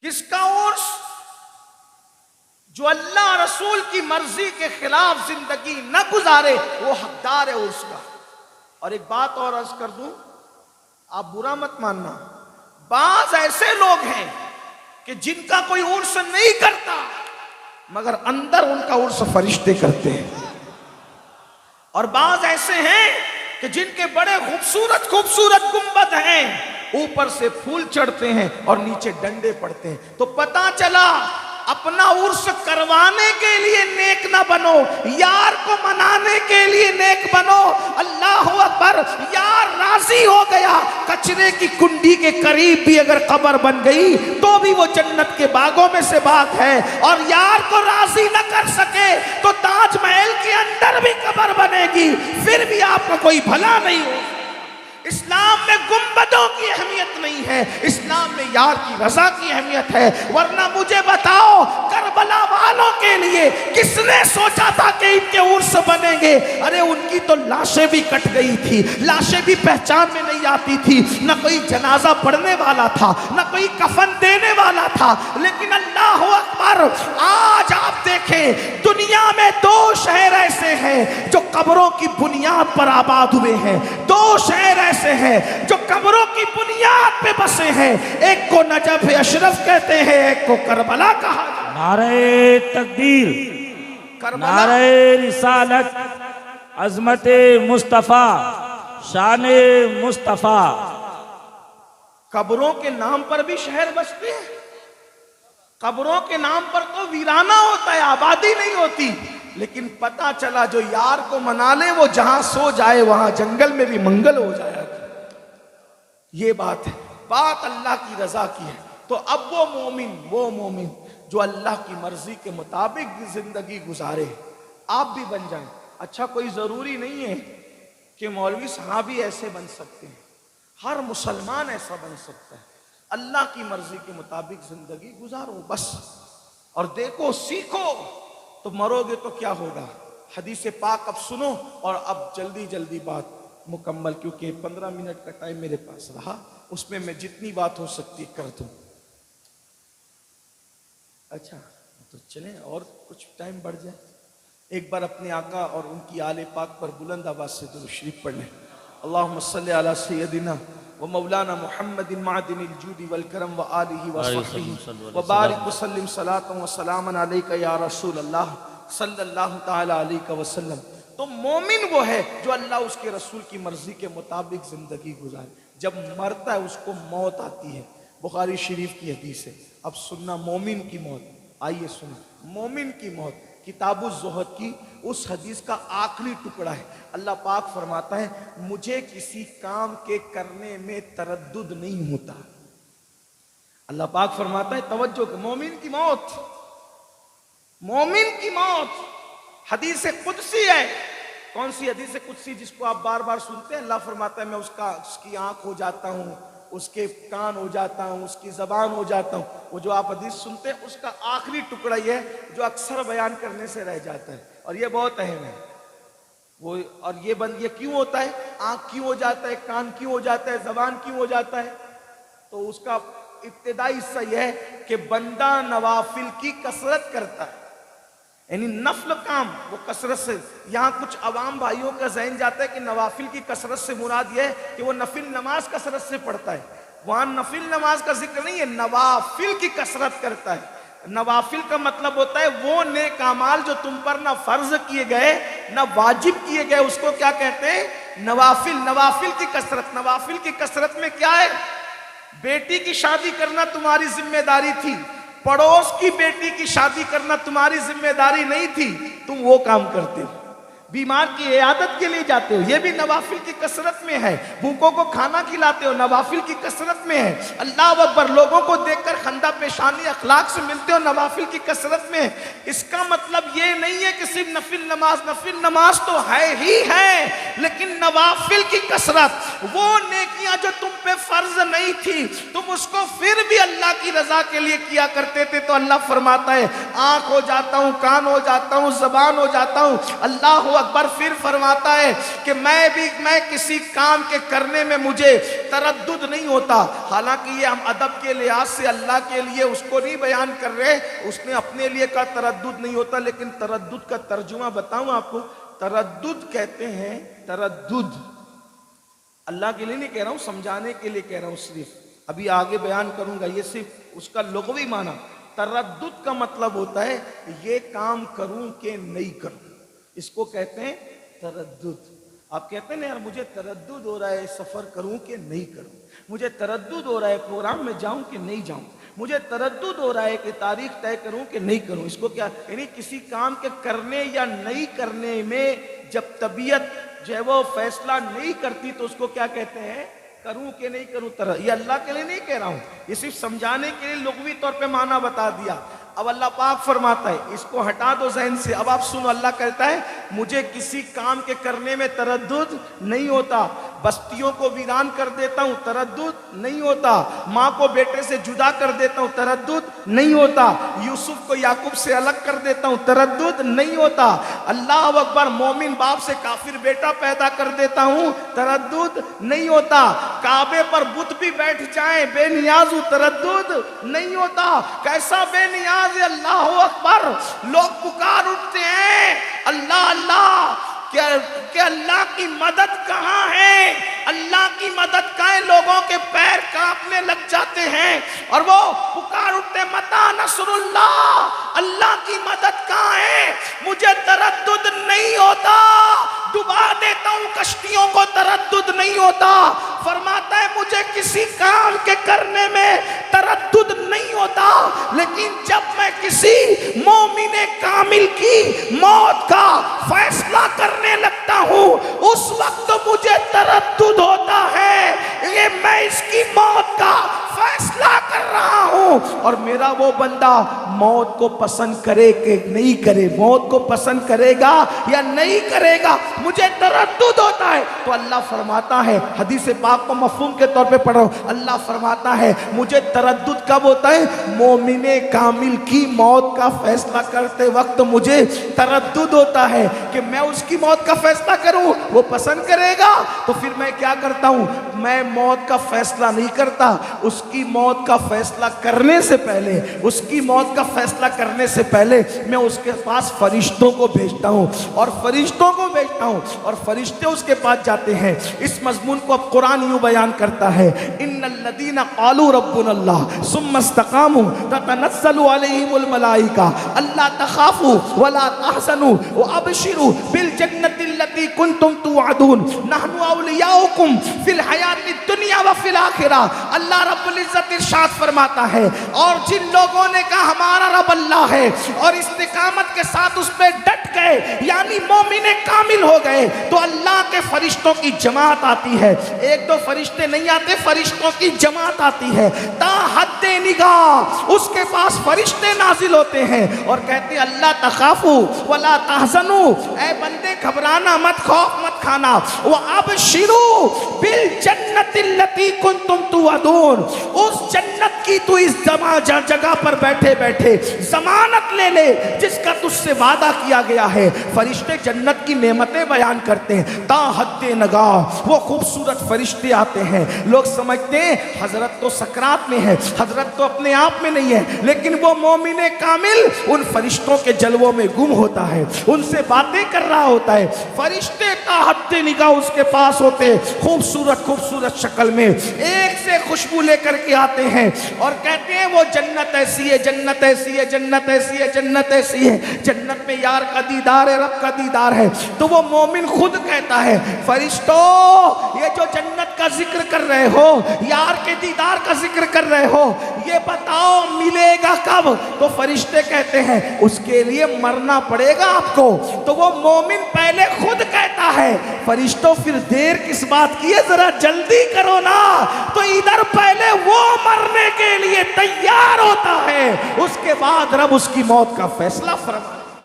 जिसका उर्स जो अल्लाह रसूल की मर्जी के खिलाफ जिंदगी न गुजारे वो हकदार है उर्स का। और एक बात और अर्ज कर दूं, आप बुरा मत मानना, बाज ऐसे लोग हैं कि जिनका कोई उर्स नहीं करता मगर अंदर उनका उर्स फरिश्ते करते हैं। और बाज ऐसे हैं कि जिनके बड़े खूबसूरत खूबसूरत गुंबद हैं, ऊपर से फूल चढ़ते हैं और नीचे डंडे पड़ते हैं। तो पता चला अपना उर्स करवाने के लिए नेक ना बनो, यार को मनाने के लिए नेक बनो। अल्लाह अकबर, यार राजी हो गया, कचरे की कुंडी के करीब भी अगर कब्र बन गई तो भी वो जन्नत के बागों में से बाग है। और यार को राजी न कर सके तो ताजमहल के अंदर भी कब्र बनेगी, फिर भी आपको कोई भला नहीं हो। इस्लाम में गुंबदों की अहमियत नहीं है, इस्लाम में यार की रजा की अहमियत है। वरना मुझे बताओ, करबला वालों के लिए किसने सोचा था कि इनके उर्स बनेंगे? अरे उनकी तो लाशें भी कट गई थी, लाशें भी पहचान में नहीं आती थी, न कोई जनाजा पढ़ने वाला था, न कोई कफन देने वाला था। लेकिन अल्लाह अकबर, आज आप देखें दुनिया में 2 शहर ऐसे हैं जो कब्रों की बुनियाद पर आबाद हुए हैं। 2 शहर ऐसे हैं जो कब्रों की बुनियाद पे बसे हैं। एक को नजफ अशरफ कहते हैं, एक को करबला कहा जाता है। नारे तकबीर, नारे रिसालत, अजमते मुस्तफा, शाने मुस्तफा। कब्रों के नाम पर भी शहर बसते हैं। कब्रों के नाम पर तो वीराना होता है, आबादी नहीं होती। लेकिन पता चला जो यार को मना ले वो जहां सो जाए वहां जंगल में भी मंगल हो जाएगा। ये बात है, बात अल्लाह की रजा की है। तो अब वो मोमिन जो अल्लाह की मर्जी के मुताबिक जिंदगी गुजारे, आप भी बन जाएं। अच्छा, कोई जरूरी नहीं है कि मौलवी साहब भी ऐसे बन सकते हैं, हर मुसलमान ऐसा बन सकता है। अल्लाह की मर्जी के मुताबिक जिंदगी गुजारो बस। और देखो, सीखो, तो मरोगे तो क्या होगा। हदीस पाक अब सुनो, और अब जल्दी जल्दी बात मुकम्मल, क्योंकि 15 मिनट का टाइम मेरे पास रहा, उसमें मैं जितनी बात हो सकती कर दूं। अच्छा, तो चलें और कुछ टाइम बढ़ जाए। एक बार अपने आका और उनकी आले पाक पर बुलंद आवाज से दुरूद शरीफ पढ़ लें। अल्लाहुम्मा सल्ली अला सय्यदिना व मौलाना मुहम्मदिन मादिनिल जूदी वल करम व आलिहि व सहबिहि व बारिक व सल्लिम सलातन व सलामन अलैका या रसूल अल्लाह सल्लल्लाहु तआला अलैहि वसल्लम। तो मोमिन वो है जो अल्लाह उसके रसूल की मर्जी के मुताबिक जिंदगी गुजारे। जब मरता है उसको मौत आती है, बुखारी शरीफ की हदीस है। अब सुनना मोमिन की मौत, आइए सुनो मोमिन की मौत। किताबुल ज़ुहद की उस हदीस का आखिरी टुकड़ा है। अल्लाह पाक फरमाता है, मुझे किसी काम के करने में तरद्दुद नहीं होता। अल्लाह पाक फरमाता है, तवज्जो, मोमिन की मौत, मोमिन की मौत हदीस कुदसी है। कौन सी हदीस कुदसी? जिसको आप बार बार सुनते हैं। अल्लाह फरमाता है, मैं उसकी आंख हो जाता हूँ, उसके कान हो जाता हूँ, उसकी जबान हो जाता हूँ। वो जो आप हदीस सुनते हैं उसका आखिरी टुकड़ा ये है जो अक्सर बयान करने से रह जाता है, और ये बहुत अहम है। वो और ये क्यों होता है? आंख क्यों हो जाता है, कान क्यों हो जाता है, जबान क्यों हो जाता है? तो उसका इब्तिदाई हिस्सा यह है कि बंदा नवाफिल की कसरत करता है, यानी नफल काम वो कसरत से। यहाँ कुछ अवाम भाइयों का जहन जाता है कि नवाफिल की कसरत से मुराद यह है कि वो नफिल नमाज कसरत से पढ़ता है। वहां नफिल नमाज का जिक्र नहीं है, नवाफिल की कसरत करता है। नवाफिल का मतलब होता है वो नेक अमाल जो तुम पर ना फर्ज किए गए ना वाजिब किए गए, उसको क्या कहते हैं? नवाफिल। नवाफिल की कसरत। नवाफिल की कसरत में क्या है? बेटी की शादी करना तुम्हारी जिम्मेदारी थी, पड़ोस की बेटी की शादी करना तुम्हारी जिम्मेदारी नहीं थी, तुम वो काम करते हो। बीमार की इयादत के लिए जाते हो, ये भी नवाफिल की कसरत में है। भूखों को खाना खिलाते हो, नवाफिल की कसरत में है। अल्लाह अकबर, लोगों को देखकर खंदा पेशानी अखलाक से मिलते हो, नवाफिल की कसरत में है। इसका मतलब ये नहीं है कि सिर्फ नफिल नमाज तो है ही है, लेकिन नवाफिल की कसरत वो नेकियां जो तुम पे फर्ज नहीं थी, तुम उसको फिर भी अल्लाह की रजा के लिए किया करते थे, तो अल्लाह फरमाता है आंख हो जाता हूं, कान हो जाता हूं, जबान हो जाता हूं। अल्लाह अकबर। फिर फरमाता है कि मैं किसी काम के करने में मुझे तरद्दुद नहीं होता। हालांकि ये हम अदब के लिहाज से अल्लाह के लिए उसको नहीं बयान कर रहे, उसने अपने लिए कहा तरद्दुद नहीं होता, लेकिन तरद्दुद का तर्जुमा बताऊं आपको। तरद्दुद कहते हैं, तरद्दुद अल्लाह के लिए नहीं कह रहा हूं, समझाने के लिए कह रहा हूं सिर्फ, अभी आगे बयान करूंगा। ये सिर्फ उसका लुग़वी माना। तरद्दुद का मतलब होता है ये काम करूं कि नहीं करूं, इसको कहते हैं तरद्दुद। आप कहते हैं ना यार मुझे तरद्दुद हो रहा है सफर करूं कि नहीं करूं, मुझे तरद्दुद हो रहा है प्रोग्राम में जाऊं कि नहीं जाऊं, मुझे तरद्दुद हो रहा है कि तारीख तय करूं कि नहीं करूं। इसको क्या यानी किसी काम के करने या नहीं करने में जब तबीयत जो है वो फैसला नहीं करती तो उसको क्या कहते हैं, करूं कि नहीं करूं। ये अल्लाह के लिए नहीं कह रहा हूं, ये सिर्फ समझाने के लिए लुग़वी तौर पे माना बता दिया। अब अल्लाह पाक फरमाता है इसको हटा दो ज़हन से। अब आप सुनो, अल्लाह कहता है मुझे किसी काम के करने में तरद्दुद नहीं होता। बस्तियों को वीरान कर देता हूं, तरद्दुद नहीं होता। माँ को बेटे से जुदा कर देता हूं, तरद्दुद नहीं होता। यूसुफ को याकूब से अलग कर देता हूं, तरद्दुद नहीं होता। अल्लाह अकबर। मोमिन बाप से काफिर बेटा पैदा कर देता हूं, तरद्दुद नहीं होता। काबे पर बुत भी बैठ जाए बेनियाज हूं, तरद्दुद नहीं होता। कैसा बेनियाज है, अल्लाह अकबर। लोग पुकार उठते हैं अल्लाह अल्लाह, कि अल्लाह की मदद कहाँ है, अल्लाह की मदद कहाँ है। लोगों के पैर कांपने लग जाते हैं और वो पुकार उठते मता नसरुल्लाह, अल्लाह की मदद कहाँ है। मुझे तरद्दुद नहीं होता, डुबा देता हूं कश्तियों को, तरद्दुद नहीं होता। फरमाता है मुझे किसी काम के करने में तरद्दुद नहीं होता, लेकिन जब मैं किसी मोमिने कामिल की मौत का फैसला करने लगता हूं उस वक्त मुझे तरद्दुद होता है। ये मैं इसकी मौत का फैसला कर रहा हूं और मेरा वो बंदा मौत को पसंद करे कि नहीं करे, मौत को पसंद करेगा या नहीं करेगा, मुझे तरद्दुद होता है। तो अल्लाह फरमाता है, हदीस पाक को मफहूम के तौर पे पढ़ो, अल्लाह फरमाता है मुझे तरद्दुद कब होता है, मोमिने कामिल की मौत का फैसला करते वक्त मुझे तरद्दुद होता है कि मैं उसकी मौत का फैसला करूं, वो पसंद करेगा तो फिर मैं क्या करता हूं, मैं मौत का फैसला नहीं करता। उसकी मौत का फैसला करने से पहले, उसकी मौत का फैसला करने से पहले मैं उसके पास फरिश्तों को भेजता हूं और फरिश्तों को भेजता हूं और फरिश्ते उसके पास जाते हैं। इस मजमून को अब कुरान यूं बयान करता है, इन्नल्लज़ीना क़ालू रब्बुनल्लाह सुम्मा इस्तक़ामू ततनज़्ज़लु अलैहिमुल मलाइका अल्ला तख़ाफ़ू वला तहज़नू व अबशिरू बिल जन्नतिल्लती कुन्तुम तुअदून नहनु औलियाउकुम फिल हयातिद दुनिया व फिल आखिरा। अल्लाह रब्बुल इज़्ज़त इरशाद फरमाता है, और जिन लोगों ने कहा हमारा रब अल्लाह है और इस्तिकामत के साथ उस पे डट गए यानी मोमिने कामिल हो गए, तो अल्लाह के फरिश्तों की जमात आती है। एक दो फरिश्ते नहीं आते, फरिश्तों की जमात आती है। ता हद्दे निगाह उसके पास फरिश्ते नाजिल होते हैं और कहते हैं अल्लाह तखाफू वला तहज़नू, ऐ बंदे घबराना मत, खौफ मत खाना। वो अब शिरू बिल जन्नतिल्लती कुन्तुम तुअदून, उस जन्नत की तू इस जगह पर बैठे बैठे जमानत ले ले जिसका तुझसे वादा किया गया है। फरिश्ते जन्नत की नेमतें बयान करते हैं। ता हद्दे नगाह वो खूबसूरत फरिश्ते आते हैं। लोग समझते हैं हजरत तो सकरात में है, हजरत तो अपने आप में नहीं है, लेकिन वो मोमिने कामिल उन फरिश्तों के जलवों में गुम होता है, उनसे बातें कर रहा होता है। फरिश्ते ता हद्दे निगाह उसके पास होते, खूबसूरत खूबसूरत शक्ल में एक से खुशबू लेकर के आते हैं और कहते हैं वो जन्नत ऐसी है, जन्नत ऐसी है, जन्नत ऐसी है, जन्नत ऐसी है, जन्नत में यार का दीदार है, रब का दीदार है। तो वो मोमिन खुद कहता है फरिश्तों ये जो जन्नत का जिक्र कर रहे हो, यार के दीदार का जिक्र कर रहे हो, ये बताओ मिलेगा कब। तो फरिश्ते कहते हैं उसके लिए मरना पड़ेगा आपको। तो वो मोमिन पहले खुद कहता है फरिश्तों फिर देर किस बात की है, जरा जल्दी करो ना। तो इधर पहले वो मरने के लिए तैयार होता है, उसके बाद रब उसकी मौत का फैसला फरमा।